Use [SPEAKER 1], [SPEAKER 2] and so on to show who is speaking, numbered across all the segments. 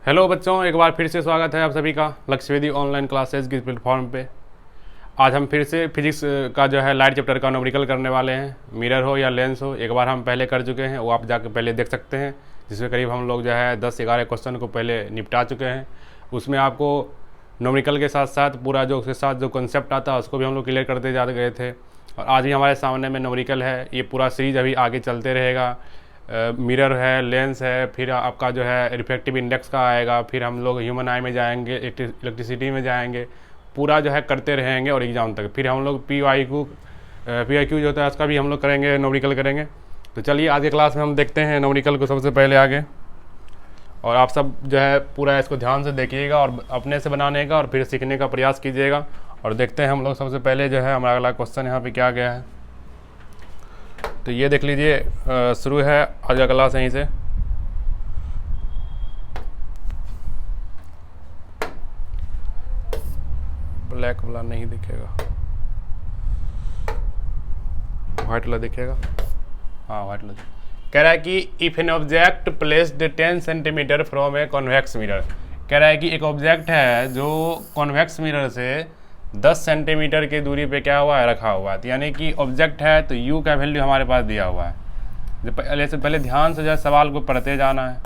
[SPEAKER 1] Hello बच्चों, एक बार फिर से स्वागत है आप सभी का लक्ष्यवेदी ऑनलाइन क्लासेस की प्लेटफॉर्म पे। आज हम फिर से फिजिक्स का जो है लाइट चैप्टर का न्यूमेरिकल करने वाले हैं। मिरर हो या लेंस हो, एक बार हम पहले कर चुके हैं, वो आप जाकर पहले देख सकते हैं, जिसमें करीब हम लोग जो है 10-11 क्वेश्चन को पहले निपटा चुके हैं। उसमें आपको न्यूमेरिकल के साथ साथ पूरा जो उसके साथ जो कॉन्सेप्ट आता है उसको भी हम लोग क्लियर करते जा गए थे। और आज भी हमारे सामने में न्यूमेरिकल है। ये पूरा सीरीज अभी आगे चलते रहेगा। मिरर है, लेंस है, फिर आपका जो है रिफ्रैक्टिव इंडेक्स का आएगा, फिर हम लोग ह्यूमन आई में जाएंगे, इलेक्ट्रिसिटी में जाएंगे, पूरा जो है करते रहेंगे और एग्ज़ाम तक। फिर हम लोग पी आई क्यू जो होता है उसका भी हम लोग करेंगे, न्यूमेरिकल करेंगे। तो चलिए आज के क्लास में हम देखते हैं न्यूमेरिकल को सबसे पहले आगे। और आप सब जो है पूरा इसको ध्यान से देखिएगा और अपने से बनाने का और फिर सीखने का प्रयास कीजिएगा। और देखते हैं हम लोग सबसे पहले जो है हमारा अगला क्वेश्चन यहाँ पे क्या गया है। तो ये देख लीजिए, शुरू है आज का क्लास यहीं से। ब्लैक वाला नहीं दिखेगा, व्हाइट वाला दिखेगा। हाँ, व्हाइट वाला कह रहा है कि if an object placed 10 centimetre from a convex mirror. कह रहा है कि एक ऑब्जेक्ट है जो कॉन्वेक्स मिरर से 10 सेंटीमीटर की दूरी पे क्या हुआ है, रखा हुआ है। यानी कि ऑब्जेक्ट है तो u का वैल्यू हमारे पास दिया हुआ है। पहले ध्यान से जो है सवाल को पढ़ते जाना है।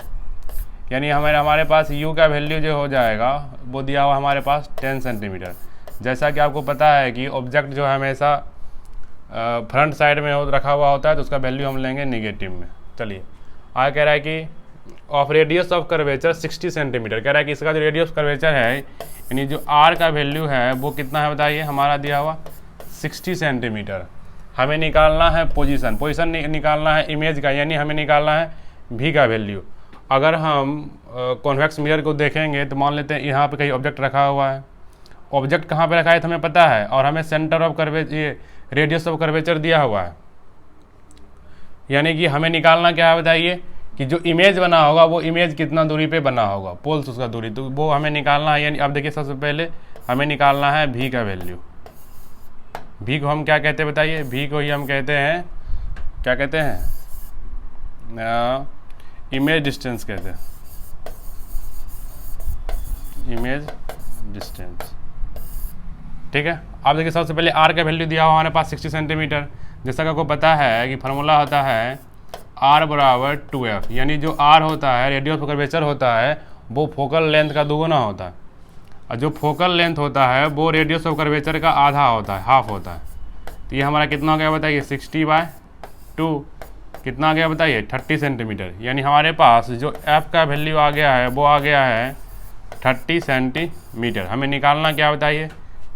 [SPEAKER 1] यानी हमारे पास u का वैल्यू जो हो जाएगा वो दिया हुआ हमारे पास 10 सेंटीमीटर। जैसा कि आपको पता है कि ऑब्जेक्ट जो है हमेशा फ्रंट साइड में रखा हुआ होता है, तो उसका वैल्यू हम लेंगे निगेटिव में। चलिए आगे कह रहा है कि of radius of curvature 60 centimetre. कह रहा है कि इसका जो रेडियस कर्वेचर है, यानी जो r का वैल्यू है वो कितना है बताइए, हमारा दिया हुआ 60 सेंटीमीटर। हमें निकालना है पोजीशन निकालना है इमेज का, यानी हमें निकालना है v का वैल्यू। अगर हम कॉन्वेक्स मिरर को देखेंगे तो मान लेते हैं यहाँ पे कहीं ऑब्जेक्ट रखा हुआ है। ऑब्जेक्ट कहाँ पे रखा है तो हमें पता है, और हमें सेंटर ऑफ कर्वेचर, ये रेडियस ऑफ कर्वेचर दिया हुआ है। यानी कि हमें निकालना क्या है बताइए, कि जो इमेज बना होगा वो इमेज कितना दूरी पे बना होगा, पोल्स उसका दूरी, तो वो हमें निकालना है। यानी अब देखिए सबसे पहले हमें निकालना है v का वैल्यू। v को हम क्या कहते हैं बताइए, v को ही हम कहते हैं, क्या कहते हैं, इमेज डिस्टेंस कहते हैं, इमेज डिस्टेंस। ठीक है। अब देखिए सबसे पहले r का वैल्यू दिया हुआ हमारे पास 60 सेंटीमीटर। जैसा कि आपको पता है कि फार्मूला होता है r बराबर 2f। यानी जो r होता है, रेडियस ऑफ कर्वेचर होता है, वो फोकल लेंथ का दोगुना होता है। और जो फोकल लेंथ होता है वो रेडियस ऑफ कर्वेचर का आधा होता है, हाफ होता है। तो ये हमारा कितना हो गया बताइए, 60/2। कितना आ गया बताइए, 30 सेंटीमीटर। यानी हमारे पास जो f का वैल्यू आ गया है वो आ गया है 30 सेंटीमीटर। हमें निकालना क्या बताइए,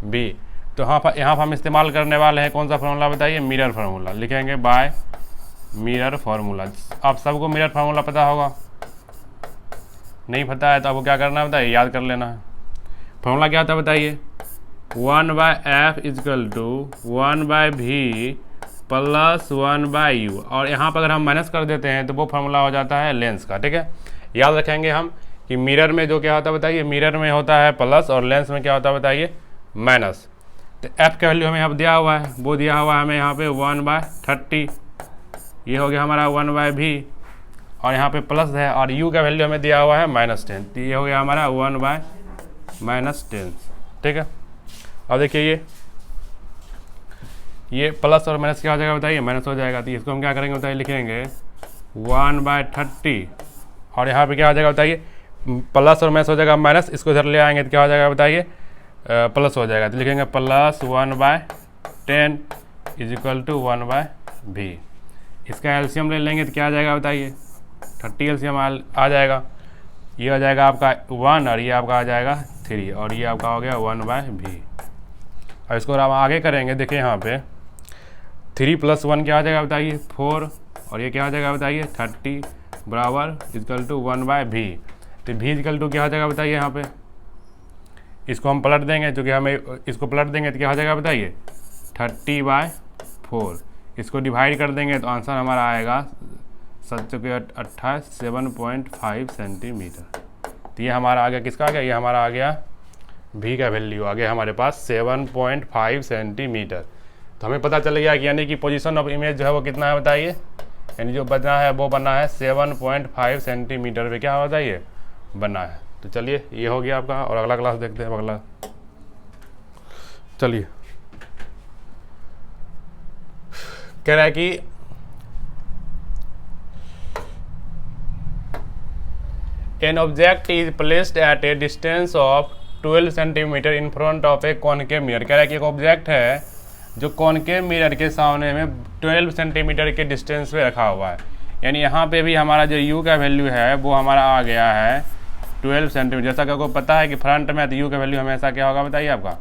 [SPEAKER 1] b। तो यहाँ पर हम इस्तेमाल करने वाले हैं कौन सा फार्मूला बताइए, मिरर फार्मूला। लिखेंगे बाय मिरर फार्मूला। आप सबको मिरर फार्मूला पता होगा, नहीं पता है तो आपको क्या करना है बताइए, याद कर लेना है। फार्मूला क्या होता है बताइए, 1/f is equal to 1/v plus 1/u। और यहाँ पर अगर हम माइनस कर देते हैं तो वो फार्मूला हो जाता है लेंस का। ठीक है, याद रखेंगे हम कि मिरर में जो क्या होता है बताइए, मिरर में होता है प्लस और लेंस में क्या होता है बताइए, माइनस। तो f का वैल्यू हमें यहाँ दिया हुआ है, वो दिया हुआ है हमें यहाँ पे 1/30। ये हो गया हमारा 1/v, और यहाँ पे प्लस है, और u का वैल्यू हमें दिया हुआ है -10। तो ये हो गया हमारा 1/-10। ठीक है। अब देखिए ये प्लस और माइनस क्या हो जाएगा बताइए, माइनस हो जाएगा। तो इसको हम क्या करेंगे बताइए, लिखेंगे 1/30, और यहाँ पे क्या हो जाएगा बताइए, प्लस और माइनस हो जाएगा माइनस, इसको इधर ले आएंगे तो क्या हो जाएगा बताइए, प्लस हो जाएगा। तो लिखेंगे प्लस 1/10 इजिकल टू 1/v। इसका एलसीएम ले लेंगे तो क्या आ जाएगा बताइए, 30 एलसीएम आ जाएगा। ये हो जाएगा आपका 1 और ये आपका आ जाएगा 3, और ये आपका हो गया 1/v। और इसको हम आगे करेंगे, देखिए यहाँ पे 3 + 1 क्या आ जाएगा बताइए, 4, और ये क्या आ जाएगा बताइए 30 बराबर इजकल टू 1/v। तो v इजकल टू क्या हो जाएगा बताइए, यहाँ पे इसको हम पलट देंगे, क्योंकि हमें इसको पलट देंगे तो क्या हो जाएगा बताइए 30/4। इसको डिवाइड कर देंगे तो आंसर हमारा आएगा 7×8 सेंटीमीटर। तो ये हमारा आ गया, किसका आ गया, ये हमारा आ गया v का वैल्यू आ गया हमारे पास 7.5 सेंटीमीटर। तो हमें पता चल गया कि यानी कि पोजीशन ऑफ इमेज जो है वो कितना है बताइए, यानी जो बना है वो बना है 7.5 सेंटीमीटर पे क्या बताइए बना है। तो चलिए ये हो गया आपका, और अगला क्लास देखते हैं अगला। चलिए कह रहा है कि an object is placed at A distance of 12 centimetre in front of A concave mirror. कह रहा है कि एक ऑब्जेक्ट है जो कॉनकेव मिरर के सामने में 12 सेंटीमीटर के डिस्टेंस पे रखा हुआ है। यानी यहाँ पे भी हमारा जो u का वैल्यू है वो हमारा आ गया है 12 सेंटीमीटर। जैसा कि आपको पता है कि फ्रंट में तो u का वैल्यू हमेशा क्या होगा बताइए आपका,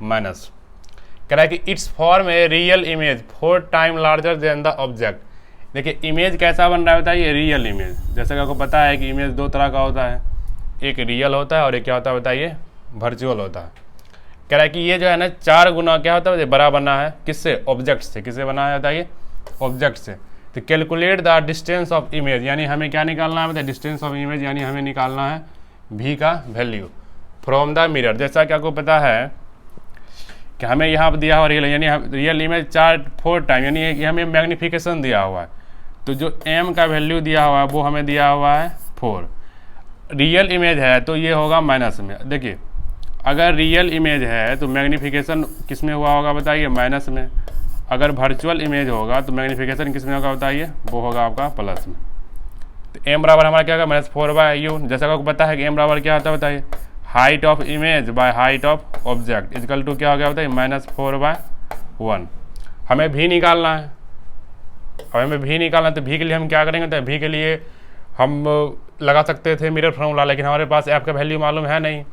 [SPEAKER 1] माइनस। कह रहा है कि it's form a real image 4 time larger than the object. देखिए इमेज कैसा बन रहा है बताइए, रियल इमेज। जैसे कि आपको पता है कि इमेज दो तरह का होता है, एक रियल होता है और एक क्या होता है बताइए, वर्चुअल होता है। कह रहा है कि ये जो है ना 4 गुना क्या होता है बड़ा बना है, किससे, ऑब्जेक्ट से। किससे बना है बताइए, ऑब्जेक्ट से। तो calculate the distance of image, यानी हमें क्या निकालना है बताइए, डिस्टेंस ऑफ इमेज, यानी हमें निकालना है v का वैल्यू फ्रॉम द मिरर। जैसा कि आपको पता है कि हमें यहाँ पर दिया हुआ रियल, यानी रियल इमेज 4 टाइम, यानी ये हमें मैग्नीफिकेशन दिया हुआ है। तो जो m का वैल्यू दिया हुआ है वो हमें दिया हुआ है 4। रियल इमेज है तो ये होगा माइनस में। देखिए अगर रियल इमेज है तो मैग्नीफिकेशन किस में हुआ होगा बताइए, माइनस में। अगर वर्चुअल इमेज होगा तो मैग्नीफिकेशन किस में होगा बताइए, वो होगा आपका प्लस में। तो m बराबर हमारा क्या होगा, -4/u। जैसा आपको पता है कि m बराबर क्या होता है बताइए, height of image by height of object equal to क्या हो गया बताइए, -4/1। हमें भी निकालना है। अब हमें भी निकालना है तो भी के लिए हम क्या करेंगे, तो भी के लिए हम लगा सकते थे मिरर फार्मूला, लेकिन हमारे पास ऐप का वैल्यू मालूम है नहीं।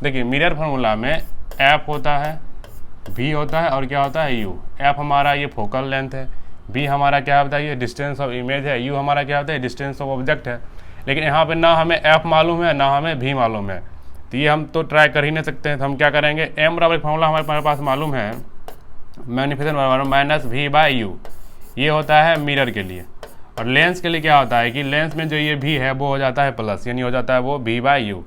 [SPEAKER 1] देखिए मिरर फार्मूला में ऐप होता है, भी होता है और क्या होता है यू। ऐप हमारा ये फोकल लेंथ है, भी हमारा क्या बताइए डिस्टेंस ऑफ इमेज है, यू हमारा क्या होता है डिस्टेंस ऑफ ऑब्जेक्ट है। लेकिन यहाँ पे ना हमें ऐप मालूम है ना हमें भी मालूम है, तो ये हम तो ट्राई कर ही नहीं सकते हैं। तो हम क्या करेंगे, एम बराबर फार्मूला हमारे पास मालूम है, मैग्नीफिकेशन बराबर -v/u। ये होता है मिरर के लिए। और लेंस के लिए क्या होता है कि लेंस में जो ये भी है वो हो जाता है प्लस, यानी हो जाता है वो v/u।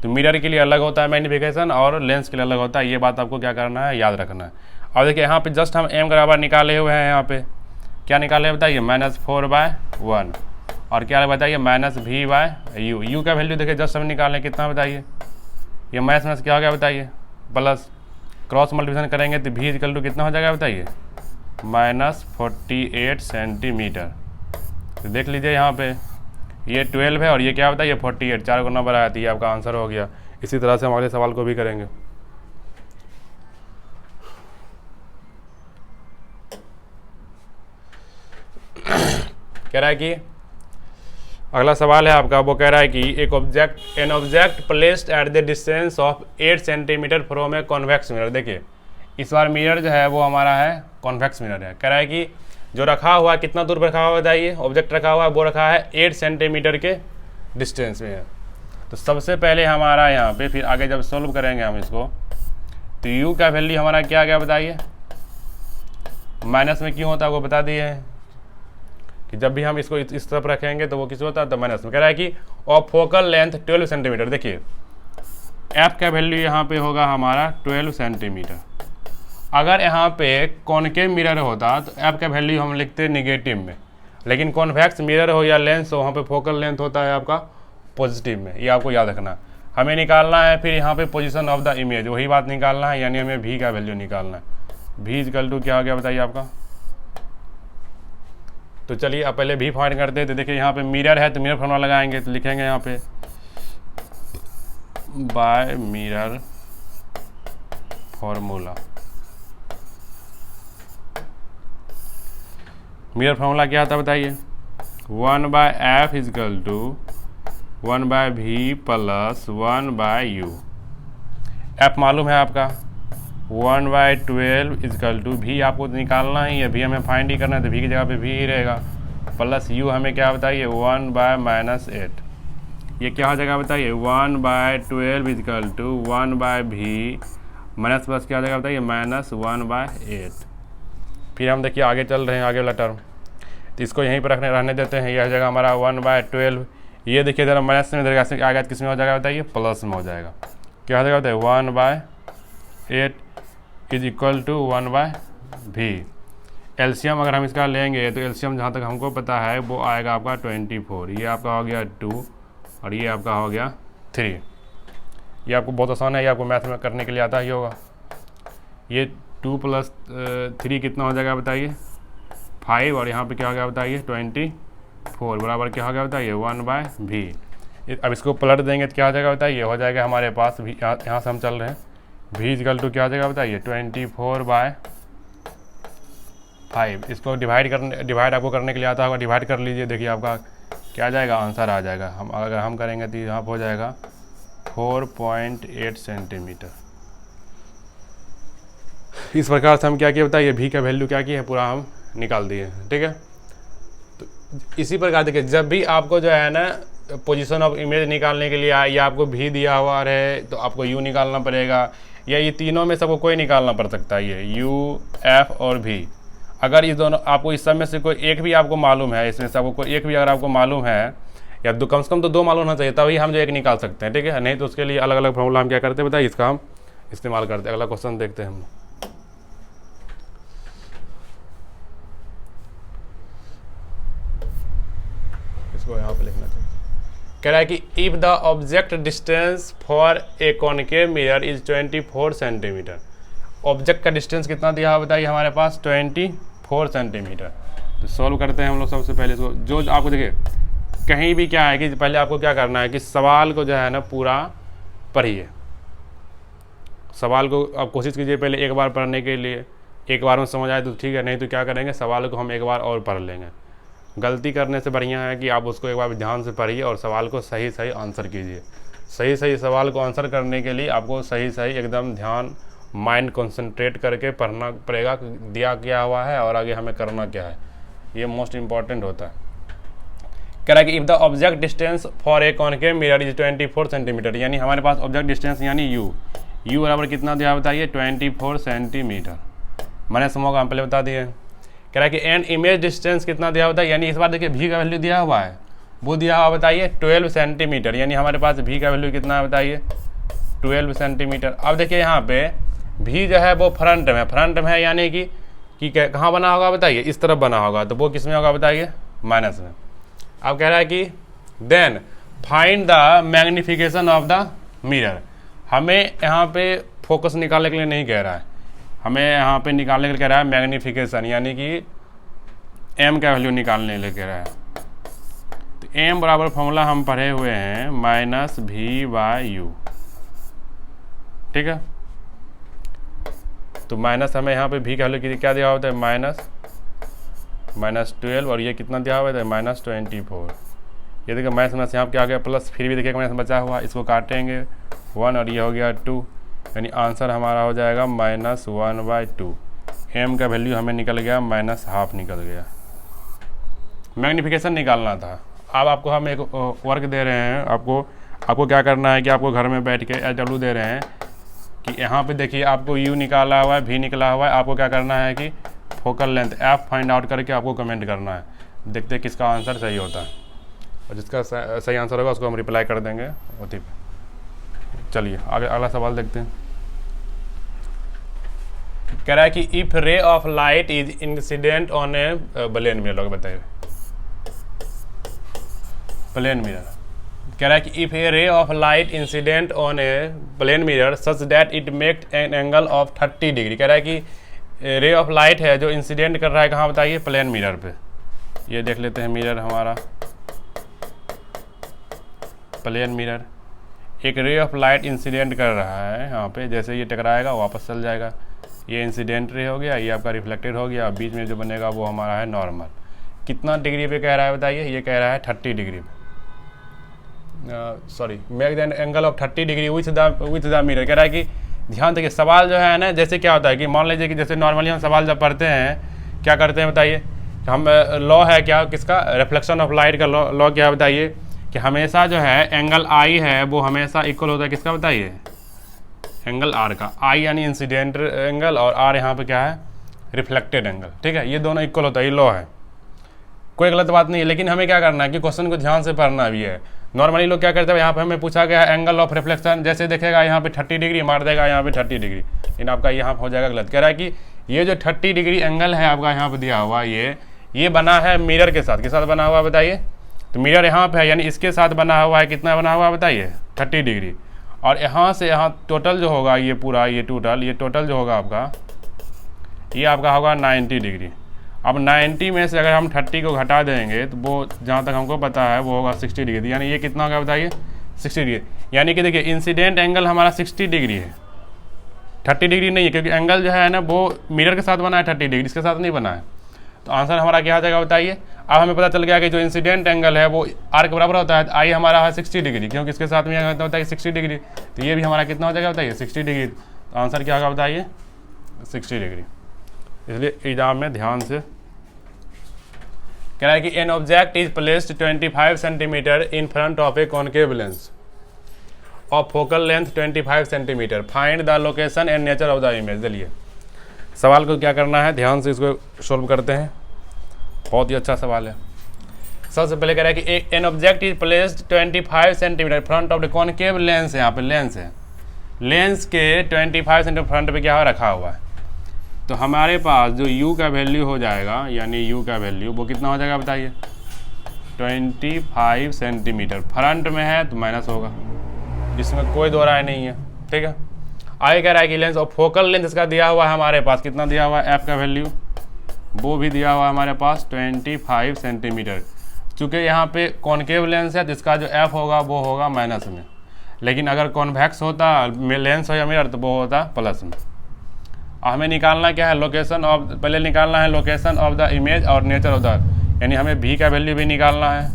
[SPEAKER 1] तो मिरर के लिए अलग होता है मैग्नीफिकेशन और लेंस के लिए अलग होता है। ये बात आपको क्या करना है, याद रखना है। और देखिए यहाँ पे जस्ट हम m बराबर निकाले हुए हैं। यहाँ पे क्या निकाले हैं बताइए, -4/1 और क्या बताइए -v/u। u का वैल्यू देखिए जस्ट हम निकाले कितना बताइए, ये माइनस क्या हो गया बताइए, प्लस। क्रॉस मल्टीप्लिकेशन करेंगे तो v इक्वल टू कितना हो जाएगा बताइए, -48 सेंटीमीटर। तो देख लीजिए यहाँ पे ये 12 है और ये क्या बताइए 48, 4 गुना बढ़ाया, तो ये आपका आंसर हो गया। इसी तरह से हम अगले सवाल को भी करेंगे। कह रहा है कि अगला सवाल है आपका, वो कह रहा है कि an object placed at the distance of 8 centimetre from a convex mirror. देखिए इस बार मिरर जो है वो हमारा है कॉन्वेक्स मिरर है। कह रहा है कि जो रखा हुआ है कितना दूर पर रखा हुआ बताइए, ऑब्जेक्ट रखा हुआ है वो रखा है 8 सेंटीमीटर के डिस्टेंस में है। तो सबसे पहले हमारा यहाँ पे, फिर आगे जब सोल्व करेंगे हम इसको, तो u का वैल्यू हमारा क्या गया बताइए, माइनस में क्यों होता है वो बता दिए हैं कि जब भी हम इसको इस तरफ रखेंगे तो वो किस होता है, तो माइनस में। कह रहा है कि ऑफ फोकल लेंथ 12 सेंटीमीटर। देखिए f का वैल्यू यहाँ पे होगा हमारा 12 सेंटीमीटर। अगर यहाँ पे कॉनकेव मिरर होता तो f का वैल्यू हम लिखते निगेटिव में, लेकिन कॉन्वेक्स मिरर हो या लेंस हो वहाँ पे फोकल लेंथ होता है आपका पॉजिटिव में। ये आपको याद रखना। हमें निकालना है फिर यहाँ पे पोजीशन ऑफ द इमेज, वही बात निकालना है, यानी हमें v का वैल्यू निकालना है। v इक्वल टू क्या हो गया बताइए आपका। तो चलिए अब पहले v फाइंड करते हैं। तो देखिए यहाँ पे मिरर है तो मिरर फार्मूला लगाएंगे, तो लिखेंगे यहाँ पे by mirror formula. Mirror formula क्या आता है बताइए, 1/f is equal to 1/v plus 1/u। f मालूम है आपका 1/12 इजकल टू, v आपको निकालना ही है, v हमें फाइंड ही करना है, तो v की जगह पे v ही रहेगा, प्लस u हमें क्या बताइए 1/-8। ये क्या हो जाएगा बताइए 1/12 is equal to 1/v minus plus क्या हो जाएगा बताइए -1/8। फिर हम देखिए आगे चल रहे हैं, आगे वाला टर्म, तो इसको यहीं पर रहने देते हैं। यह जगह हमारा 1/12, ये देखिए ज़रा माइनस में इधर आगे किस में हो जाएगा बताइए, प्लस में हो जाएगा। क्या हो जाएगा बताइए 1/8 is equal to 1/v। LCM अगर हम इसका लेंगे तो एलसीएम जहाँ तक हमको पता है वो आएगा आपका 24। ये आपका हो गया 2 और ये आपका हो गया 3। ये आपको बहुत आसान है, ये आपको मैथ में करने के लिए आता ही होगा। ये 2 + 3 कितना हो जाएगा बताइए 5, और यहाँ पे क्या हो गया बताइए 24 बराबर क्या हो गया बताइए 1/v। अब इसको पलट देंगे तो क्या हो जाएगा बताइए, हो जाएगा हमारे पास भी यहाँ से हम चल रहे हैं v = क्या हो जाएगा बताइए 24/5। इसको डिवाइड आपको करने के लिए आता होगा, डिवाइड कर लीजिए, देखिए आपका क्या आ जाएगा, आंसर आ जाएगा। अगर हम करेंगे तो यहाँ पर हो जाएगा 4.8 सेंटीमीटर। इस प्रकार से हम क्या किया बताइए, v का वैल्यू क्या किया है पूरा हम निकाल दिए, ठीक है। तो इसी प्रकार देखिए, जब भी आपको जो है ना पोजीशन ऑफ इमेज निकालने के लिए या आपको v दिया हुआ है तो आपको u निकालना पड़ेगा, या ये तीनों में सबको कोई निकालना पड़ सकता है, ये u, f और v। अगर इस दोनों आपको इस सब में से कोई एक भी आपको मालूम है, इसमें से आपको कोई एक भी अगर आपको मालूम है, या कम से कम तो 2 मालूम होना चाहिए, तभी हम जो एक निकाल सकते हैं, ठीक है। नहीं तो उसके लिए अलग अलग फॉर्मूला हम क्या करते हैं बताइए, इसका हम इस्तेमाल करते हैं। अगला क्वेश्चन देखते हैं हम। इसको यहाँ पे लिखना चाहिए। कह रहा है कि if the object distance for a concave mirror is 24 centimetre. Object का डिस्टेंस कितना दिया है बताइए हमारे पास 24 सेंटीमीटर। तो सॉल्व करते हैं हम लोग सबसे पहले इसको। जो आपको देखिए कहीं भी क्या है कि पहले आपको क्या करना है कि सवाल को जो है ना पूरा पढ़िए। सवाल को आप कोशिश कीजिए पहले एक बार पढ़ने के लिए, एक बार में समझ आए तो ठीक है, नहीं तो क्या करेंगे सवाल को हम एक बार और पढ़ लेंगे। गलती करने से बढ़िया है कि आप उसको एक बार ध्यान से पढ़िए और सवाल को सही सही आंसर कीजिए। सही सही सवाल को आंसर करने के लिए आपको सही सही एकदम ध्यान माइंड कंसंट्रेट करके पढ़ना पड़ेगा, दिया क्या हुआ है और आगे हमें करना क्या है, ये मोस्ट इंपॉर्टेंट होता है। कह रहा है कि if the object distance for a concave mirror is 24 centimetre, यानी हमारे पास ऑब्जेक्ट डिस्टेंस यानी यू बराबर कितना दिया बताइए 24 सेंटीमीटर। मैंने समूह हम पहले बता दिए। कह रहा है कि एन इमेज डिस्टेंस कितना दिया होता है, यानी इस बार देखिए v का वैल्यू दिया हुआ है, वो दिया हुआ बताइए 12 सेंटीमीटर, यानी हमारे पास v का वैल्यू कितना है बताइए 12 सेंटीमीटर। अब देखिए यहाँ पे v जो है वो फ्रंट में है, यानी कि कहाँ बना होगा बताइए इस तरफ बना होगा, तो वो किस में होगा बताइए माइनस में। अब कह रहा है कि then find the magnification of the mirror. हमें यहाँ पे फोकस निकालने के लिए नहीं कह रहा है, हमें यहाँ पे निकालने के लिए कह रहा है मैग्निफिकेशन, यानी कि m का वैल्यू निकालने के लिए कह रहा है। तो m बराबर फॉर्मूला हम पढ़े हुए हैं -v/u, ठीक है। तो माइनस हमें यहाँ पे v का वैल्यू क्या दिया होता है -12, और ये कितना दिया हुआ है -24। ये देखिए माइनस यहाँ क्या आ गया प्लस, फिर भी देखिए माइनस बचा हुआ, इसको काटेंगे 1 और ये हो गया 2, यानी आंसर हमारा हो जाएगा -1/2। m का वैल्यू हमें निकल गया -12 निकल गया। मैग्निफिकेशन निकालना था। अब आपको हम एक वर्क दे रहे हैं, आपको क्या करना है कि आपको घर में बैठ के SW दे रहे हैं कि यहाँ पे देखिए आपको u निकाला हुआ है, v निकला हुआ है, आपको क्या करना है कि focal length f find out करके आपको कमेंट करना है। देखते हैं किसका आंसर सही होता है, और जिसका सही आंसर होगा उसको हम रिप्लाई कर देंगे उसी पे। चलिए आगे अगला सवाल देखते हैं। कह रहा है कि if ray of light is incident on a plane mirror, बताइए प्लेन मिरर। कह रहा है कि if a ray of light incident on a plane mirror such that it make an angle of 30 degree. कह रहा है कि रे ऑफ लाइट है जो इंसिडेंट कर रहा है कहाँ बताइए प्लेन मिरर पे। ये देख लेते हैं मिरर हमारा प्लेन मिरर, एक रे ऑफ लाइट इंसिडेंट कर रहा है यहाँ पे, जैसे ये टकराएगा वापस चल जाएगा, ये इंसिडेंट रे हो गया, ये आपका रिफ्लेक्टेड हो गया, बीच में जो बनेगा वो हमारा है नॉर्मल। कितना डिग्री पे कह रहा है बताइए, ये कह रहा है 30 डिग्री पे, sorry make the angle of 30 degree with the mirror. कह रहा है कि ध्यान देखिए सवाल जो है ना, जैसे क्या होता है कि मान लीजिए कि जैसे नॉर्मली हम सवाल जब पढ़ते हैं क्या करते हैं बताइए, हम लॉ है क्या किसका, रिफ्लेक्शन ऑफ लाइट का लॉ क्या है बताइए कि हमेशा जो है एंगल आई है वो हमेशा इक्वल होता है किसका बताइए एंगल आर का। आई यानी इंसिडेंट एंगल और आर यहाँ पे क्या है रिफ्लेक्टेड एंगल, ठीक है। ये दोनों इक्वल होता है, ये लॉ है, कोई गलत बात नहीं है। लेकिन हमें क्या करना है कि क्वेश्चन को ध्यान से पढ़ना भी है। नॉर्मली लोग क्या करते हैं, यहाँ पे हमें पूछा गया एंगल ऑफ रिफ्लेक्शन, जैसे देखेगा यहाँ पे 30 डिग्री मार देगा यहाँ पे 30 डिग्री, लेकिन आपका यहाँ हो जाएगा गलत। कह रहा है कि ये जो 30 डिग्री एंगल है आपका यहाँ पे दिया हुआ ये बना है मिरर के साथ, किस साथ बना हुआ बताइए तो मिरर यहाँ पे है, यानी इसके साथ बना हुआ है, कितना बना हुआ है बताइए 30 डिग्री। और यहाँ से यहाँ टोटल जो होगा ये पूरा ये टोटल जो होगा आपका, ये आपका होगा 90 डिग्री। अब 90 में से अगर हम 30 को घटा देंगे तो वो जहाँ तक हमको पता है वो होगा 60 डिग्री, यानी ये कितना होगा बताइए 60 डिग्री। यानी कि देखिए इंसिडेंट एंगल हमारा 60 डिग्री है, 30 डिग्री नहीं है, क्योंकि एंगल जो है ना वो मिरर के साथ बना है 30 डिग्री, इसके साथ नहीं बना है। तो आंसर हमारा क्या आ जाएगा बताइए। अब हमें पता चल गया कि जो इंसिडेंट एंगल है वो आर के बराबर होता है, तो आई हमारा है 60 डिग्री, क्योंकि इसके साथ में होता है 60 डिग्री, तो ये भी हमारा कितना हो जाएगा बताइए 60 डिग्री। तो आंसर क्या होगा बताइए 60 डिग्री। इसलिए एग्जाम में ध्यान से कह रहा है कि an object is placed 25 centimetre in front of A concave lens of focal length 25 centimetre, find the location and nature of the image. चलिए सवाल को क्या करना है, ध्यान से इसको सॉल्व करते हैं, बहुत ही अच्छा सवाल है। सबसे पहले कह रहा है कि an object is placed 25 centimetre front of the concave lens, यहाँ पे लेंस है, लेंस के 25 सेंटीमीटर फ्रंट पे क्या रखा हुआ है। तो हमारे पास जो u का वैल्यू हो जाएगा, यानी u का वैल्यू वो कितना हो जाएगा बताइए 25 सेंटीमीटर, फ्रंट में है तो माइनस होगा, इसमें कोई दो राय नहीं है, ठीक है। आगे कह रहा है कि लेंस और फोकल लेंथ इसका दिया हुआ है हमारे पास, कितना दिया हुआ है f का वैल्यू, वो भी दिया हुआ है हमारे पास 25 सेंटीमीटर। चूँकि यहाँ पे कॉनकेव लेंस है तो इसका जो f होगा वो होगा माइनस में, लेकिन अगर कॉन्वेक्स होता लेंस हो या मिरर तो वो होता प्लस में। हमें निकालना क्या है लोकेशन ऑफ, पहले निकालना है लोकेशन ऑफ द इमेज और नेचर ऑफ द, यानी हमें v का वैल्यू भी निकालना है,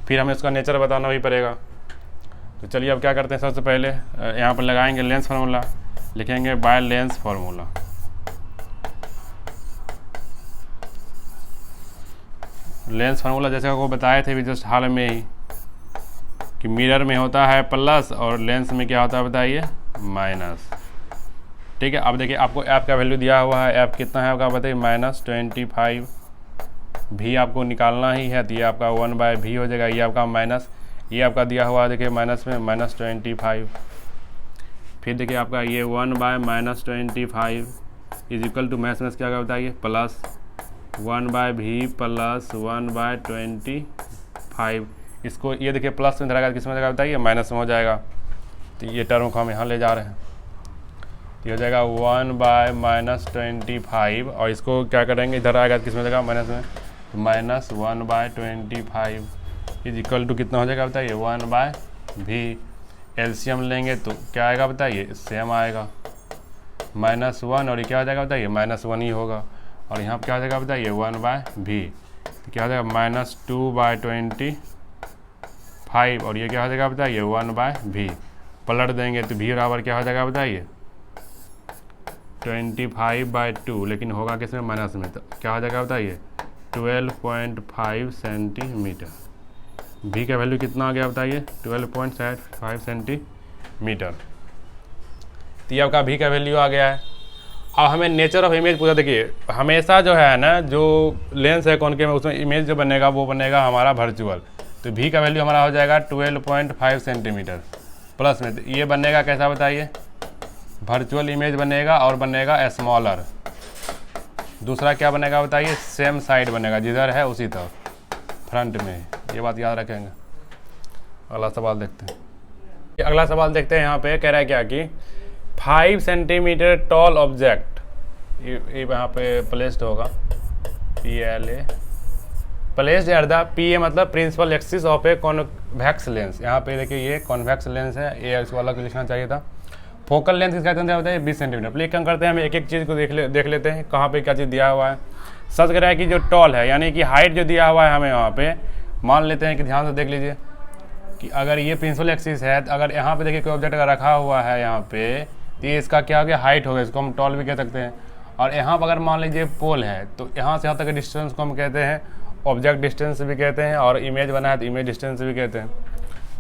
[SPEAKER 1] फिर हमें उसका नेचर बताना भी पड़ेगा। तो चलिए अब क्या करते हैं, सबसे पहले यहाँ पर लगाएंगे लेंस फार्मूला, लिखेंगे by lens formula. Lens formula जैसे आपको बताए थे भी जस्ट हाल में ही कि मिरर में होता है प्लस और लेंस में क्या होता है बताइए माइनस, ठीक है। अब देखिए आपको ऐप का वैल्यू दिया हुआ है, ऐप कितना है आपका बताइए -25, भी आपको निकालना ही है, तो ये आपका 1/v हो जाएगा, ये आपका माइनस, ये आपका दिया हुआ है देखिए माइनस में -25, फिर देखिए आपका ये 1/-25 इज इक्वल टू मैथ में क्या होगा बताइए प्लस 1/v प्लस 1/25। इसको ये देखिए प्लस में धराएगा, किस में जाएगा बताइए माइनस में हो जाएगा, तो ये टर्म को हम यहाँ ले जा रहे हैं, ये हो जाएगा 1/-25 और इसको क्या करेंगे इधर आएगा किस में जाएगा माइनस में, तो -1/25 इज इक्वल टू कितना हो जाएगा बताइए 1/v। एलसीएम लेंगे तो क्या आएगा बताइए सेम आएगा -1, और ये क्या हो जाएगा बताइए -1 ही होगा, और यहाँ पर क्या हो जाएगा बताइए 1/v, तो क्या हो जाएगा -2/25, और ये क्या हो जाएगा बताइए 1/v। पलट देंगे तो v बराबर क्या हो जाएगा बताइए 25/2, लेकिन होगा किस में माइनस में, तो क्या हो जाएगा बताइए 12.5 सेंटीमीटर। v का वैल्यू कितना आ गया बताइए 12.5 सेंटीमीटर, तो ये आपका v का वैल्यू आ गया है। अब हमें नेचर ऑफ इमेज पूछा, देखिए हमेशा जो है ना जो लेंस है कॉनकेव में उसमें इमेज जो बनेगा वो बनेगा हमारा वर्चुअल, तो v का वैल्यू हमारा हो जाएगा 12.5 सेंटीमीटर प्लस में, तो ये बनेगा कैसा बताइए वर्चुअल इमेज बनेगा और बनेगा स्मॉलर। दूसरा क्या बनेगा बताइए सेम साइड बनेगा, जिधर है उसी तरफ फ्रंट में, ये बात याद रखेंगे। अगला सवाल देखते हैं, अगला सवाल देखते हैं। यहाँ पे कह रहा है क्या कि 5 सेंटीमीटर टॉल ऑब्जेक्ट, ये यहाँ पे प्लेस्ड होगा PLA, placed at the PA मतलब principal axis of a convex lens. यहाँ पे देखिए ये कॉन्वेक्स लेंस है, ये इसको अलग लिखना चाहिए था। फोकल लेंथ इसका कितना होता है 20 सेंटीमीटर। प्लीज क्या करते हैं हम एक एक चीज़ को देख लेते हैं कहाँ पे क्या चीज़ दिया हुआ है। सच कह रहा है कि जो टॉल है यानी कि हाइट जो दिया हुआ है हमें वहाँ पे, मान लेते हैं कि ध्यान से देख लीजिए कि अगर ये प्रिंसिपल एक्सिस है तो अगर यहाँ पे देखिए कोई ऑब्जेक्ट अगर रखा हुआ है यहाँ पे, तो ये इसका क्या हो गया हाइट हो गया, इसको हम टॉल भी कह सकते हैं। और यहाँ पर अगर मान लीजिए पोल है तो यहाँ से यहाँ तक डिस्टेंस को हम कहते हैं ऑब्जेक्ट डिस्टेंस भी कहते हैं, और इमेज बना है तो इमेज डिस्टेंस भी कहते हैं।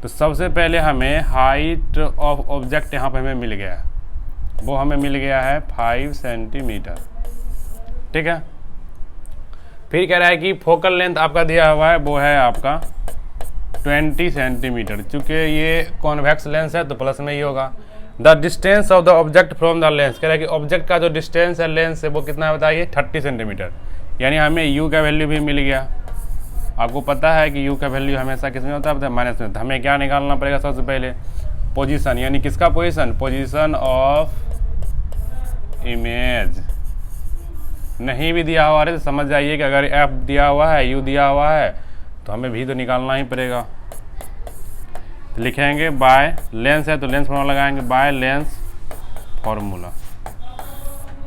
[SPEAKER 1] तो सबसे पहले हमें हाइट ऑफ ऑब्जेक्ट यहाँ पे हमें मिल गया है, वो हमें मिल गया है 5 सेंटीमीटर, ठीक है। फिर कह रहा है कि फोकल लेंथ आपका दिया हुआ है वो है आपका 20 सेंटीमीटर। चूँकि ये कॉन्वेक्स लेंस है तो प्लस में ही होगा। The distance of the object from the lens, कह रहा है कि ऑब्जेक्ट का जो डिस्टेंस है लेंस से वो कितना है बताइए 30 सेंटीमीटर, यानी हमें u का वैल्यू भी मिल गया। आपको पता है कि u का वैल्यू हमेशा किस में होता है, माइनस में। तो हमें क्या निकालना पड़ेगा सबसे पहले, पोजीशन, यानी किसका पोजीशन, पोजीशन ऑफ इमेज। नहीं भी दिया हुआ है तो समझ जाइए कि अगर f दिया हुआ है, u दिया हुआ है, तो हमें भी तो निकालना ही पड़ेगा। तो लिखेंगे बाय लेंस है तो लेंस फॉर्मूला लगाएंगे, बाय लेंस फॉर्मूला।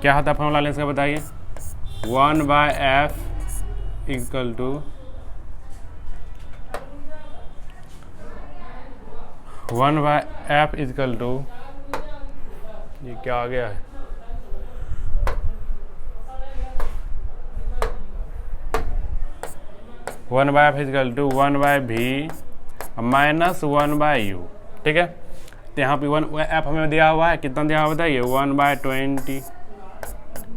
[SPEAKER 1] क्या होता है फॉर्मूला लेंस का बताइए, 1/f equal to 1/f equal to, ये क्या आ गया है, one by F equal to 1/v minus 1/u। ठीक है, तो यहाँ पे एफ हमें दिया हुआ है, कितना दिया हुआ बताइए, 1/20।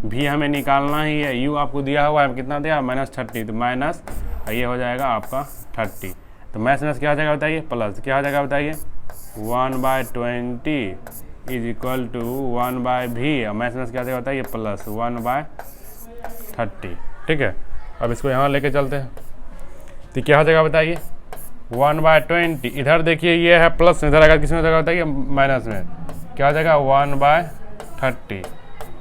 [SPEAKER 1] भी हमें निकालना ही है, u आपको दिया हुआ है कितना दिया, -30। तो माइनस ये हो जाएगा आपका 30। तो माइनस क्या हो जाएगा बताइए, प्लस क्या हो जाएगा बताइए, 1/20 इज इक्वल टू 1/v। और माइनस क्या हो जाएगा बताइए, प्लस 1/30। ठीक है, अब इसको यहाँ लेके चलते हैं, तो क्या हो जाएगा बताइए, 1/20। इधर देखिए ये है प्लस, इधर अगर किस में हो जाएगा बताइए माइनस में, क्या हो जाएगा 1/30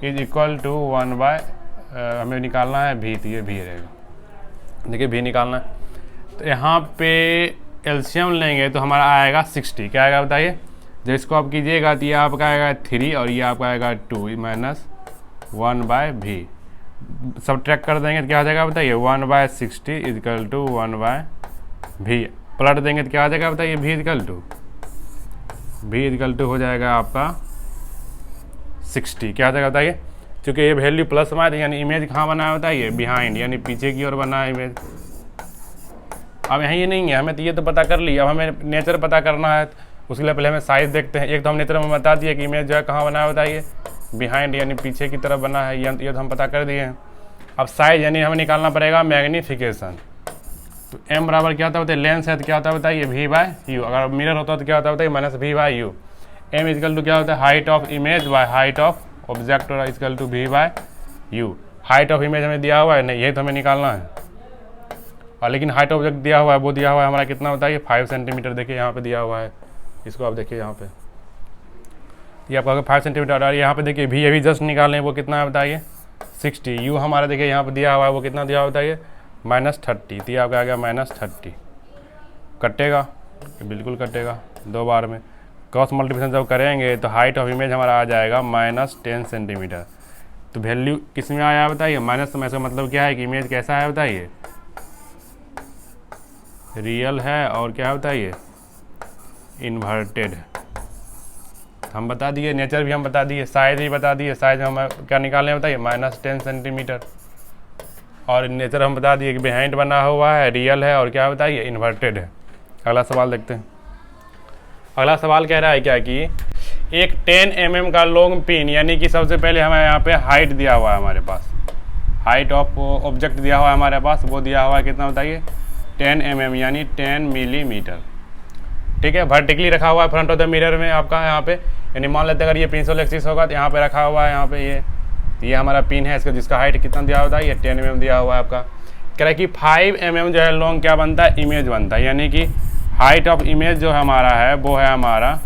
[SPEAKER 1] इज इक्वल टू 1 हमें निकालना है भी, तो ये भी रहेगा। देखिए भी निकालना है, तो यहाँ पे एलसीएम लेंगे तो हमारा आएगा 60। क्या आएगा बताइए, जब इसको आप कीजिएगा तो ये आपका आएगा 3 और ये आपका आएगा 2 माइनस 1/v। सब ट्रैक कर देंगे तो क्या हो जाएगा बताइए, 1/60 इजकल टू 1/v। पलट देंगे तो क्या आ जाएगा बताइए, v इजकल टू हो जाएगा आपका 60। क्या आ जाएगा बताइए, क्योंकि ये वैल्यू प्लस में आया, यानी इमेज कहाँ बना है बताइए, बिहाइंड, यानी पीछे की ओर बना है इमेज। अब यहाँ ये नहीं है, हमें तो ये तो पता कर लिया, अब हमें नेचर पता करना है। उसके लिए पहले हमें साइज देखते हैं। एक तो हम नेचर में बता दिए कि इमेज जो है कहाँ बना है बताइए, बिहाइंड, यानी पीछे की तरफ बना है, ये तो हम पता कर दिए हैं। अब साइज यानी हमें निकालना पड़ेगा मैग्नीफिकेशन। तो m बराबर क्या होता है बताइए, लेंस है तो क्या होता है बताइए, v/u। अगर मिरर होता है तो क्या होता है बताइए, -v/u। m इजकल टू क्या होता है, height of image by height of object, और equal to v/u। Height of image हमें दिया हुआ है, नहीं यही तो हमें निकालना है। और लेकिन हाइट ऑब्जेक्ट दिया हुआ है, वो दिया हुआ है हमारा कितना बताइए, 5 सेंटीमीटर। देखिए यहाँ पे दिया हुआ है, इसको आप देखिए यहाँ पे, ये आपका 5 सेंटीमीटर। और यहाँ पे देखिए भी अभी जस्ट निकालें, वो कितना है बताइए, 60। u हमारा देखिए यहाँ पे दिया हुआ है, वो कितना दिया हुआ बताइए, -30। तो ये आपका आ गया -30। कटेगा, बिल्कुल कटेगा 2 बार में। क्रॉस मल्टीप्लिकेशन जब करेंगे तो हाइट ऑफ इमेज हमारा आ जाएगा -10 सेंटीमीटर। तो वैल्यू किस में आया बताइए, माइनस में। इसका मतलब क्या है कि इमेज कैसा है बताइए, रियल है, और क्या है बताइए, इन्वर्टेड है। हम बता दिए, नेचर भी हम बता दिए, साइज भी बता दिए। साइज हम क्या निकालें बताइए, -10 सेंटीमीटर। और नेचर हम बता दिए कि बिहाइंड बना हुआ है, रियल है, और क्या बताइए, इन्वर्टेड है। अगला सवाल देखते हैं। अगला सवाल कह रहा है क्या कि एक 10 mm का लॉन्ग पिन, यानी कि सबसे पहले हमें यहाँ पे हाइट दिया हुआ है, हमारे पास हाइट ऑफ ऑब्जेक्ट दिया हुआ है हमारे पास, वो दिया हुआ है कितना बताइए, 10 mm यानी 10 मिलीमीटर। ठीक है, वर्टिकली रखा हुआ है फ्रंट ऑफ द मिरर में आपका यहाँ पे, यानी मान लेते हैं अगर ये प्रिंसिपल एक्सिस होगा तो यहाँ पे रखा हुआ है, यहाँ पे ये हमारा पिन है, इसका जिसका हाइट कितना दिया होता है, ये 10 mm दिया हुआ है आपका। कह रहा है कि 5 mm जो है लॉन्ग क्या बनता है, इमेज बनता है, यानी कि हाइट ऑफ इमेज जो हमारा है वो है हमारा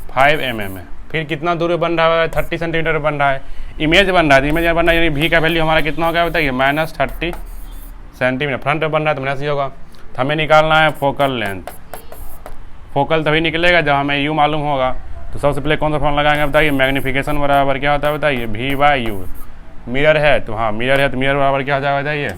[SPEAKER 1] 5 mm है। फिर कितना दूर बन रहा है, 30 सेंटीमीटर बन रहा है, इमेज बन रहा है। इमेज बन रहा है यानी v का वैल्यू हमारा कितना हो गया बताइए, -30 सेंटीमीटर। फ्रंट पे बन रहा है तो माइनस ही होगा। तो हमें निकालना है फोकल लेंथ। फोकल तभी निकलेगा जब हमें u मालूम होगा। तो सबसे पहले कौन सा फॉर्मूला लगाएंगे बताइए, मैग्नीफिकेशन बराबर क्या होता है बताइए, v/u। मिरर है तो हाँ, मिरर है तो मिरर बराबर क्या हो जाएगा बताइए,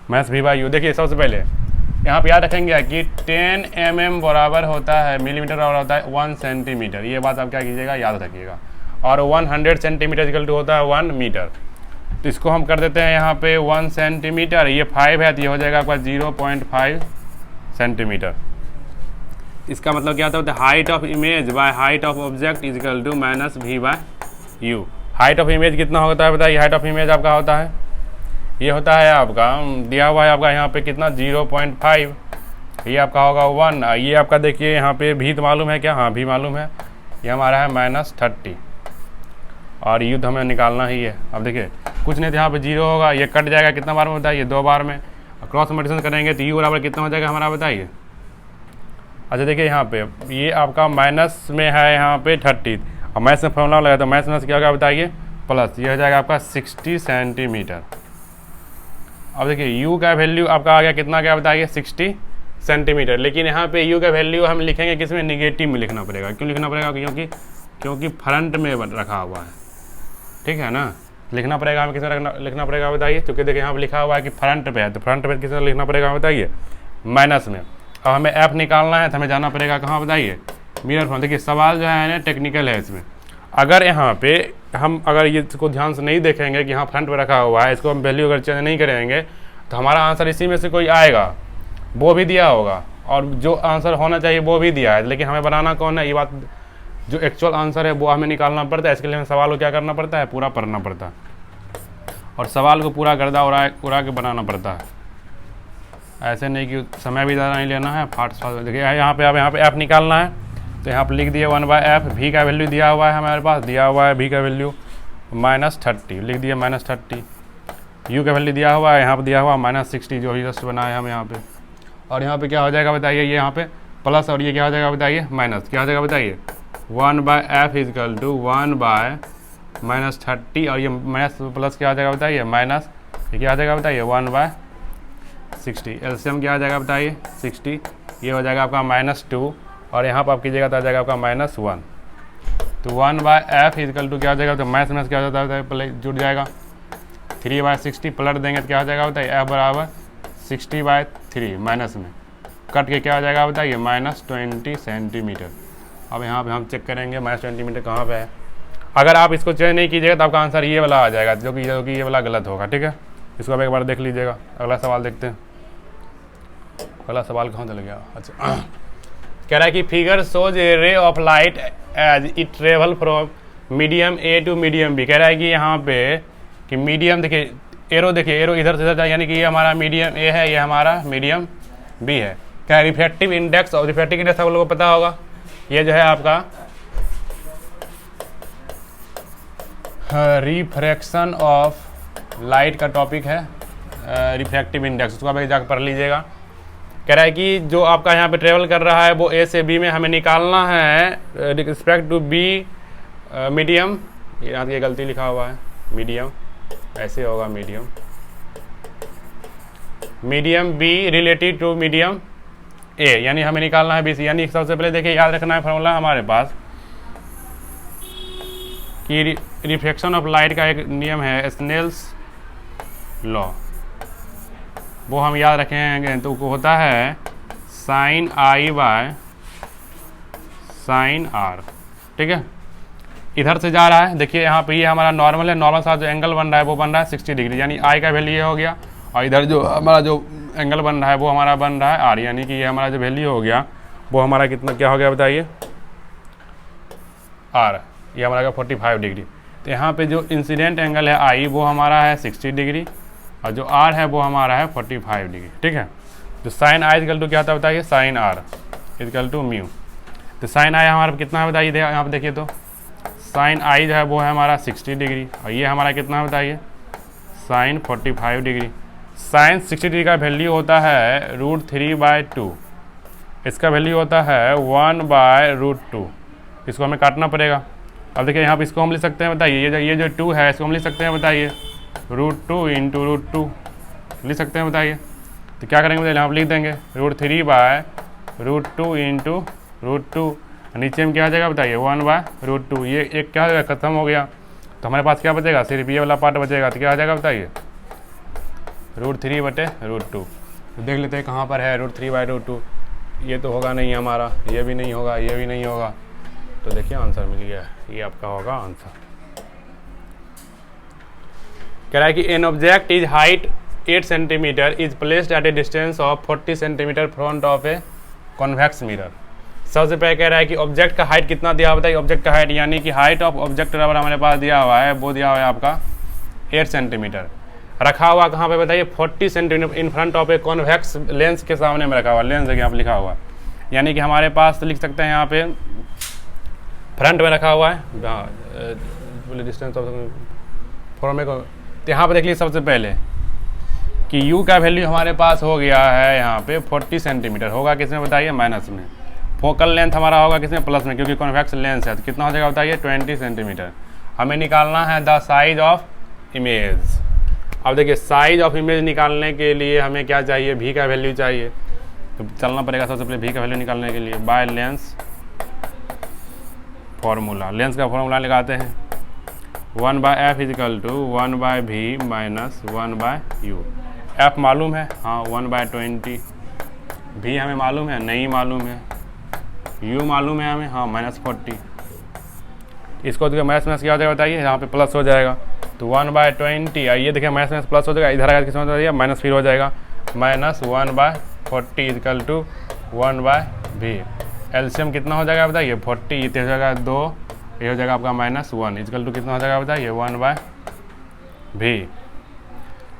[SPEAKER 1] -v/u। देखिए सबसे पहले यहाँ पे याद रखेंगे कि 10 mm बराबर होता है, मिलीमीटर बराबर होता है 1 सेंटीमीटर। ये बात आप क्या कीजिएगा, याद रखिएगा। और 100 सेंटीमीटर इक्वल टू होता है 1 मीटर। तो इसको हम कर देते हैं यहाँ पे 1 सेंटीमीटर, ये 5 है तो ये हो जाएगा आपका 0.5 सेंटीमीटर। इसका मतलब क्या होता है, height of image by height of object is equal to -v/u। Height of image कितना होता है बताइए, हाइट ऑफ इमेज आपका होता है, ये होता है आपका दिया हुआ है आपका यहाँ पे कितना 0.5, ये आपका होगा 1। ये आपका देखिए यहाँ पे भी तो मालूम है क्या, हाँ भी मालूम है, ये हमारा है -30 और u तो हमें निकालना ही है। अब देखिए कुछ नहीं तो यहाँ पे 0 होगा, ये कट जाएगा कितना बार में बताइए, 2 बार में। क्रॉस मल्टीप्लिकेशन करेंगे तो u बराबर कितना हो जाएगा हमारा, बताइए। अच्छा देखिए यहाँ पे ये आपका माइनस में है यहाँ पे 30, और मैथ्स में फॉर्मूला लगा तो मैथ्स में क्या होगा बताइए, प्लस, ये हो जाएगा आपका 60 सेंटीमीटर। अब देखिए u का वैल्यू आपका आ गया कितना, क्या बताइए, 60 सेंटीमीटर। लेकिन यहाँ पे u का वैल्यू हम लिखेंगे किसमें, निगेटिव में लिखना पड़ेगा। क्यों लिखना पड़ेगा, क्योंकि फ्रंट में रखा हुआ है, ठीक है ना। लिखना पड़ेगा हमें किसमें लिखना पड़ेगा बताइए, क्योंकि देखिए यहाँ पर लिखा हुआ है कि फ्रंट पे है, तो फ्रंट पे किसमें लिखना पड़ेगा बताइए, माइनस में। अब हमें f निकालना है तो हमें जाना पड़ेगा कहाँ बताइए, मिरर फ्रंट। देखिए सवाल जो है ना टेक्निकल है इसमें। अगर यहाँ पे हम अगर ये इसको ध्यान से नहीं देखेंगे कि यहाँ फ्रंट पे रखा हुआ है, इसको हम वैल्यू अगर चेंज नहीं करेंगे तो हमारा आंसर इसी में से कोई आएगा, वो भी दिया होगा, और जो आंसर होना चाहिए वो भी दिया है। लेकिन हमें बनाना कौन है, ये बात, जो एक्चुअल आंसर है वो हमें निकालना पड़ता है। इसके लिए हमें सवाल को क्या करना पड़ता है, पूरा पढ़ना पड़ता है, और सवाल को पूरा गर्दा उड़ा के बनाना पड़ता है। ऐसे नहीं कि समय भी ज़्यादा नहीं लेना है, फाट। देखिए यहाँ पे एफ निकालना है, तो यहाँ पे लिख दिए 1/f। भी का वैल्यू दिया हुआ है हमारे पास, दिया हुआ है भी का वैल्यू -30, लिख दिया -30। u का वैल्यू दिया हुआ है, यहाँ पे दिया हुआ -60, जो ही जस्ट बनाया हम यहाँ पे। और यहाँ पे क्या हो जाएगा बताइए, ये यहाँ पे प्लस, और ये क्या हो जाएगा बताइए, माइनस। क्या हो जाएगा बताइए, 1/f इक्वल टू 1/-30, और ये माइनस प्लस क्या हो जाएगा बताइए, माइनस, ये क्या हो जाएगा बताइए, 1/60। एलसीएम क्या हो जाएगा बताइए, 60, ये हो जाएगा आपका -2, और यहाँ पर आप कीजिएगा तो आ जाएगा आपका -1। तो 1/f इक्वल टू क्या हो जाएगा, तो मैथ क्या हो जाता है, पहले जुड़ जाएगा 3/60, पलट देंगे तो क्या हो जाएगा बताइए, f बराबर 60/3, माइनस में कट के क्या हो जाएगा बताइए, -20 सेंटीमीटर। अब यहाँ पे हम चेक करेंगे -20 सेंटीमीटर कहाँ पे है। अगर आप इसको चेंज नहीं कीजिएगा तो आपका आंसर ये वाला आ जाएगा, जो कि ये वाला गलत होगा, ठीक है। इसको आप एक बार देख लीजिएगा। अगला सवाल देखते हैं। अगला सवाल कहाँ चल गया, अच्छा कह रहा है कि figure shows a ray of light as it travel from medium A to medium B. कह रहा है कि यहाँ पे कि मीडियम, देखिए एरो, देखिए एरो इधर से इधर जाए, यानी कि ये हमारा मीडियम ए है, ये हमारा मीडियम बी है। क्या रिफ्रैक्टिव इंडेक्स, और रिफ्रैक्टिव इंडेक्स आप लोगों को पता होगा, ये जो है आपका रिफ्रैक्शन ऑफ लाइट का टॉपिक है, रिफ्रैक्टिव इंडेक्स, उसको आप जाकर पढ़ लीजिएगा। कह रहा है कि जो आपका यहाँ पे ट्रेवल कर रहा है वो ए से बी में हमें निकालना है रिस्पेक्ट टू बी मीडियम। यहाँ ये गलती लिखा हुआ है, मीडियम ऐसे होगा, medium B relative to medium A, यानी हमें निकालना है बी सी। यानी सबसे पहले देखिए याद रखना है फॉर्मूला हमारे पास कि रिफ्लेक्शन ऑफ लाइट का एक नियम है, स्नेल्स लॉ, वो हम याद रखेंगे। तो होता है sin I/sin R, ठीक है। इधर से जा रहा है, देखिए यहाँ पे ये हमारा नॉर्मल है, नॉर्मल साथ जो एंगल बन रहा है वो बन रहा है 60 डिग्री, यानी I का वैल्यू ये हो गया, और इधर जो हमारा जो एंगल बन रहा है वो हमारा बन रहा है R, यानी कि ये हमारा जो वैल्यू हो गया वो हमारा कितना क्या हो गया बताइए, R, ये हमारा 45 डिग्री। तो यहाँ पे जो इंसिडेंट एंगल है I वो हमारा है 60 डिग्री, और जो R है वो हमारा है 45 डिग्री, ठीक है। तो साइन I इक्वल टू क्या था बताइए, sine R equal to mu. तो साइन I हमारा कितना है बताइए, यहाँ पे देखिए तो साइन I जो है वो है हमारा 60 डिग्री, और ये हमारा कितना है बताइए, साइन 45 डिग्री। साइन 60 डिग्री का वैल्यू होता है √3/2, इसका वैल्यू होता है 1/√2। इसको हमें काटना पड़ेगा। अब देखिए यहाँ पे इसको हम लिख सकते हैं बताइए, ये जो 2 है इसको हम लिख सकते हैं बताइए √2 इंटू √2 लिख सकते हैं बताइए। तो क्या करेंगे बताइए, यहाँ लिख देंगे √3/√2 इंटू √2, नीचे में क्या आ जाएगा बताइए 1/√2। ये एक क्या हो गया, खत्म हो गया, तो हमारे पास क्या बचेगा, सिर्फ ये वाला पार्ट बचेगा। तो क्या आ जाएगा बताइए, √3/√2। तो देख लेते हैं कहाँ पर है √3/√2। ये तो होगा नहीं हमारा, ये भी नहीं होगा, ये भी नहीं होगा, तो देखिए आंसर मिल गया, ये आपका होगा आंसर। कह रहा है कि an object is height 8 centimetre is placed at A distance of 40 centimetre front of a convex mirror. सबसे पहले कह रहा है कि ऑब्जेक्ट का हाइट कितना दिया बताइए, ऑब्जेक्ट का हाइट यानी कि हाइट ऑफ ऑब्जेक्ट बराबर हमारे पास दिया हुआ है, वो दिया हुआ है आपका 8 सेंटीमीटर। रखा हुआ कहाँ पे बताइए, 40 centimetre in front of a convex lens के सामने में रखा हुआ, लेंस देखिए आप लिखा हुआ, यानी कि हमारे पास तो लिख सकते हैं यहाँ पे फ्रंट में रखा हुआ है, डिस्टेंस ऑफ फॉर्म में। तो यहाँ पर देख लीजिए सबसे पहले कि u का वैल्यू हमारे पास हो गया है यहाँ पे 40 सेंटीमीटर। होगा किसमें बताइए? माइनस में। फोकल लेंथ हमारा होगा किसमें? प्लस में, क्योंकि कॉन्वेक्स लेंस है। तो कितना हो जाएगा बताइए? 20 सेंटीमीटर। हमें निकालना है द साइज ऑफ इमेज। अब देखिए साइज ऑफ इमेज निकालने के लिए हमें क्या चाहिए? v का वैल्यू चाहिए। तो चलना पड़ेगा सबसे पहले v का वैल्यू निकालने के लिए बाय लेंस फॉर्मूला। लेंस का फॉर्मूला लगाते हैं 1/f is equal to 1/v minus 1/u। f मालूम है? हाँ 1/20। v हमें मालूम है? नहीं मालूम है। u मालूम है हमें? हाँ -40। इसको देखिए माइनस क्या हो जाएगा बताइए? यहाँ पे प्लस हो जाएगा तो 1/20। ये देखिए माइनस प्लस हो जाएगा, इधर आएगा किस में माइनस फिर हो जाएगा -1/40 इजिकल टू 1/v। एलसीएम कितना हो जाएगा बताइए? 40। ये हो जाएगा 2, ये हो जाएगा आपका -1 इजिकल टू कितना हो जाएगा बताइए? 1/v।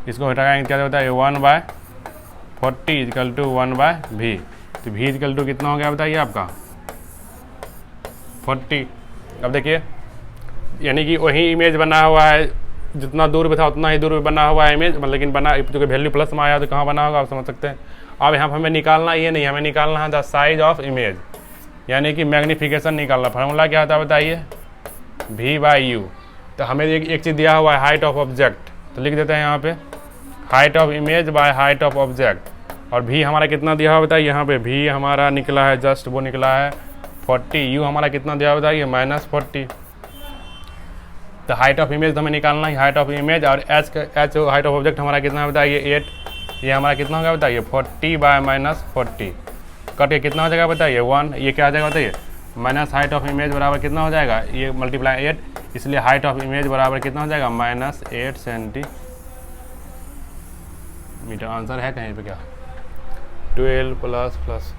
[SPEAKER 1] इसको हटाएंगे क्या होता है? 1/40 इजिकल टू 1/v। तो v इजिकल टू कितना हो गया बताइए आपका? 40। अब देखिए यानी कि वही इमेज बना हुआ है, जितना दूर पे था उतना ही दूर पे बना हुआ है इमेज, लेकिन बना जो वैल्यू प्लस में आया तो कहाँ बना होगा आप समझ सकते हैं। अब यहाँ पर हमें निकालना ये नहीं, हमें निकालना है द साइज ऑफ इमेज, यानी कि मैग्नीफिकेशन निकालना। फार्मूला क्या होता है बताइए? v/u। तो हमें एक चीज़ दिया हुआ है हाइट ऑफ ऑब्जेक्ट, तो लिख देते हैं यहाँ पे height of image by height of object. और v हमारा कितना दिया हुआ बताइए? यहाँ पे v हमारा निकला है जस्ट वो निकला है 40। u हमारा कितना दिया हुआ बताइए? -40। तो हाइट ऑफ इमेज तो हमें निकालना है हाइट ऑफ इमेज। और h हाइट ऑफ ऑब्जेक्ट हमारा कितना बताइए? 8। ये हमारा कितना होगा बताइए? 40/-40 कट के कितना हो जाएगा बताइए? 1। ये क्या हो जाएगा बताइए? माइनस हाइट ऑफ इमेज बराबर कितना हो जाएगा? ये मल्टीप्लाई 8, इसलिए हाइट ऑफ इमेज बराबर कितना हो जाएगा? -8 सेंटीमीटर। आंसर है कहीं पे क्या? 12 प्लस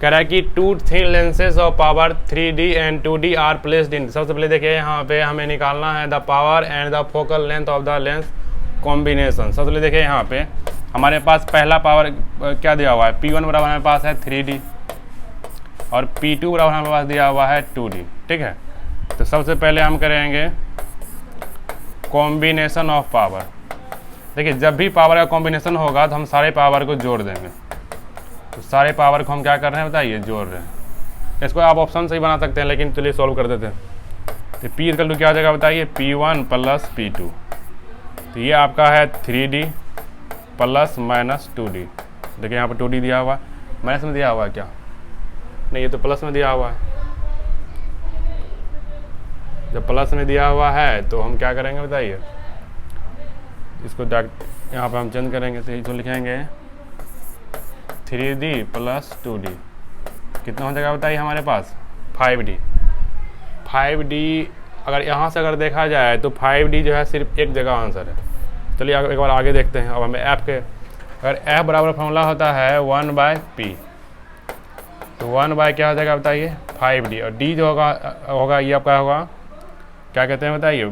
[SPEAKER 1] कह रहा है कि 2 thin lenses of power 3D and 2D are placed in. सबसे पहले देखिए यहाँ पे हमें निकालना है the power and the focal length of the lens combination. सबसे पहले देखिए यहाँ पे हमारे पास पहला पावर क्या दिया हुआ है? P1 बराबर हमारे पास है 3D और P2 बराबर हमारे पास दिया हुआ है 2D। ठीक है, तो सबसे पहले हम करेंगे कॉम्बिनेशन ऑफ पावर। देखिए जब भी पावर का कॉम्बिनेशन होगा तो हम सारे पावर को जोड़ देंगे। तो सारे पावर को हम क्या कर रहे हैं बताइए? जोड़ रहे हैं। इसको आप ऑप्शन से ही बना सकते हैं, लेकिन चलिए सॉल्व कर देते हैं। तो P इक्वल टू क्या हो जाएगा बताइए? P1 plus P2। तो ये आपका है 3D प्लस -2D। देखिए यहाँ पर 2D दिया हुआ है, माइनस में दिया हुआ है क्या? नहीं, ये तो प्लस में दिया हुआ है। जब प्लस में दिया हुआ है तो हम क्या करेंगे बताइए? इसको यहाँ पर हम चेंज करेंगे तो इसको लिखेंगे 3D प्लस 2D। कितना हो जाएगा बताइए हमारे पास? 5D। 5D अगर यहाँ से अगर देखा जाए तो 5D जो है सिर्फ एक जगह आंसर है। चलिए एक बार आगे देखते हैं। अब हमें f के अगर f बराबर फॉर्मूला होता है 1/p, तो 1 क्या हो जाएगा बताइए? 5D। और d जो होगा ये आपका होगा क्या कहते हैं बताइए?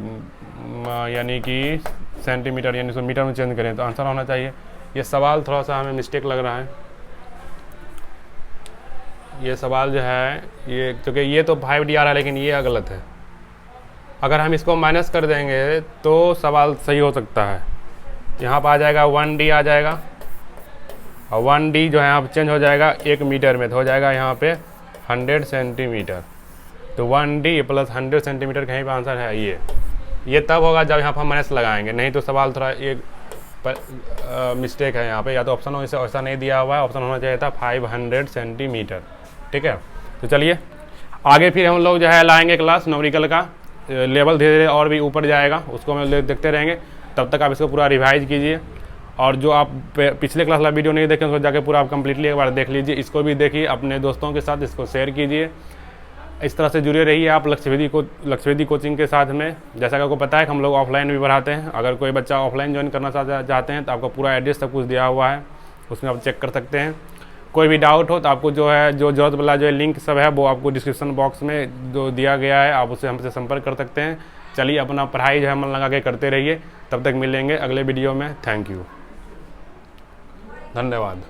[SPEAKER 1] यानी कि सेंटीमीटर, यानी इसको मीटर में चेंज करें तो आंसर होना चाहिए। ये सवाल थोड़ा सा हमें मिस्टेक लग रहा है। ये सवाल जो है ये, क्योंकि ये तो 5D आ रहा है लेकिन ये गलत है। अगर हम इसको माइनस कर देंगे तो सवाल सही हो सकता है। यहाँ पर आ जाएगा 1D आ जाएगा, और 1D जो है यहाँ पर चेंज हो जाएगा 1 मीटर में, तो हो जाएगा यहाँ पे 100 सेंटीमीटर। तो 1D प्लस 100 सेंटीमीटर कहीं पर आंसर है ये तब होगा जब यहाँ पर हम माइनस लगाएंगे, नहीं तो सवाल थोड़ा एक मिस्टेक है यहाँ पे। या तो ऑप्शन हो ऐसा नहीं दिया हुआ है, ऑप्शन होना चाहिए था 500 सेंटीमीटर। ठीक है, तो चलिए आगे फिर हम लोग जो है लाएंगे क्लास न्यूमेरिकल का लेवल धीरे धीरे और भी ऊपर जाएगा, उसको हम देखते रहेंगे। तब तक आप इसको पूरा रिवाइज कीजिए, और जो आप पिछले क्लास वाला वीडियो नहीं देखें उसको जाके पूरा आप कंप्लीटली एक बार देख लीजिए। इसको भी देखिए, अपने दोस्तों के साथ इसको शेयर कीजिए। इस तरह से जुड़े रहिए आप लक्ष्यवेदी कोचिंग के साथ में। जैसा कि आपको पता है कि हम लोग ऑफलाइन भी पढ़ाते हैं। अगर कोई बच्चा ऑफलाइन ज्वाइन करना चाहते हैं तो आपका पूरा एड्रेस सब कुछ दिया हुआ है, उसमें आप चेक कर सकते हैं। कोई भी डाउट हो तो आपको जो है जो जरूरत वाला जो लिंक सब है वो आपको डिस्क्रिप्शन बॉक्स में जो दिया गया है, आप उससे हमसे संपर्क कर सकते हैं। चलिए अपना पढ़ाई जो है मन लगा के करते रहिए। तब तक मिलेंगे अगले वीडियो में। थैंक यू, धन्यवाद।